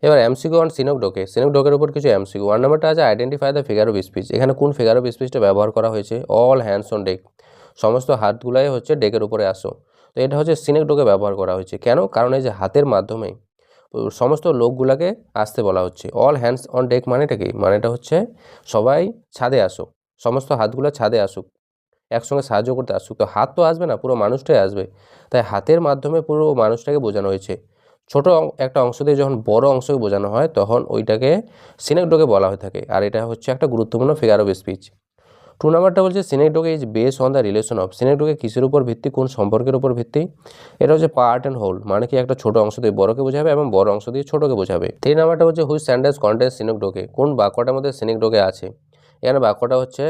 এবার MCQ on সিনোকডকের উপর কিছু এমসিকিউ। 1 নাম্বারটা আছে identify the figure of speech. এখানে কোন ফিগার অফ স্পিচটা ব্যবহার করা হয়েছে? অল হ্যান্ডস অন ডেক, সমস্ত হাতগুলাই হচ্ছে ডেকের উপরে আসো। তো এটা হচ্ছে সিনোকডকে ব্যবহার করা হয়েছে। কেন? কারণ এই যে হাতের মাধ্যমে সমস্ত লোকগুলাকে আসতে বলা হচ্ছে। অল হ্যান্ডস অন ডেক মানেটা কি? মানেটা হচ্ছে সবাই ছাদে আসো, সমস্ত হাতগুলো ছাদে আসুক, একসঙ্গে সাহায্য করতে আসুক। তো হাত তো আসবে না, পুরো মানুষটাই আসবে, তাই হাতের মাধ্যমে পুরো মানুষটাকে বোঝানো হয়েছে। ছোট একটা অংশ দিয়ে যখন বড় অংশকে বোঝানো হয় তখন ওইটাকে সিনেকডোকে বলা হয়ে থাকে। আর এটা হচ্ছে একটা গুরুত্বপূর্ণ ফিগার অফ স্পিচ। 2 নাম্বারটা বলছে synecdoche is base on the relation of. Synecdoche কিসের উপর ভিত্তি, কোন সম্পর্কের উপর ভিত্তি? এটা হচ্ছে পার্ট অ্যান্ড হোল, মানে কি একটা ছোট অংশ দিয়ে বড়কে বোঝাবে এবং বড় অংশ দিয়ে ছোটকে বোঝাবে। 3 নাম্বারটা হচ্ছে হুইচ সেন্টেন্স কন্টেন্স সিনেকডোকে, কোন বাক্যটার মধ্যে সিনেকডোকে আছে? এখানে বাক্যটা হচ্ছে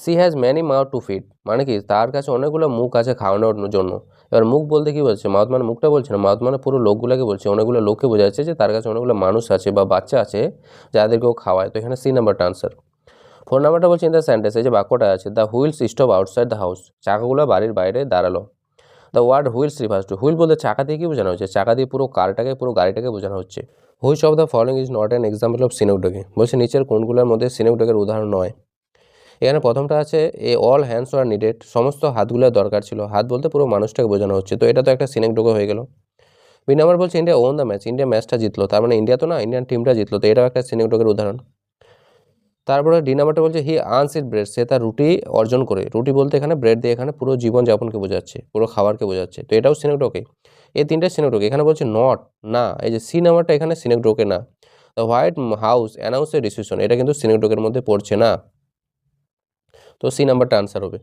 she has many mouth to feed, মানে কি তার কাছে অনেকগুলো মুখ আছে খাওয়ানোর জন্য। এবার মুখ বলতে কি বলছে? মাউথ মানে মুখটা বলছে না, মাউথ মানে পুরো লোকগুলোকে বলছে, অনেকগুলো লোককে বোঝাচ্ছে যে তার কাছে অনেকগুলো মানুষ আছে বা বাচ্চা আছে যাদেরকেও খাওয়ায়। তো এখানে সি নাম্বারটা আনসার। 4 নাম্বারটা বলছে ইন দ্য সেন্টেন্স, এই যে বাক্যটা আছে the wheels stop outside the house, চাকাগুলো বাড়ির বাইরে দাঁড়ালো। The word wheels refers to, wheel বলতে চাকা দিয়ে কি বোঝানো হচ্ছে? চাকা দিয়ে পুরো কারটাকে, পুরো গাড়িটাকে বোঝানো হচ্ছে। Which of the following is not an example of synecdoche, বলছে নিচের কোনগুলোর মধ্যে সিনোকডোকের উদাহরণ নয়? এখানে প্রথমটা আছে এ অল হ্যান্ডস আর নিডেড, সমস্ত হাতগুলোর দরকার ছিল। হাত বলতে পুরো মানুষটাকে বোঝানো হচ্ছে, তো এটা তো একটা সিনেকডোকে হয়ে গেল। বি নাম্বার বলছে India won the match, India ম্যাচটা জিতলো, তার মানে ইন্ডিয়া তো না, ইন্ডিয়ান টিমটা জিতলো, তো এটাও একটা সিনেকডোকের উদাহরণ। তারপরে ডি নাম্বারটা বলছে হি আর্নস ইট ব্রেড, সে তার রুটি অর্জন করে। রুটি বলতে এখানে ব্রেড দিয়ে এখানে পুরো জীবনযাপনকে বোঝাচ্ছে, পুরো খাবারকে বোঝাচ্ছে, তো এটাও সিনেকডোকে। এই তিনটে সিনেকডোকে। এখানে বলছে নট, না, এই যে সি নাম্বারটা এখানে সিনেকডোকে না। The white house announce a decision, এটা কিন্তু সিনেকডোকের মধ্যে পড়ছে না, তো সি নাম্বারটা আনসার হবে।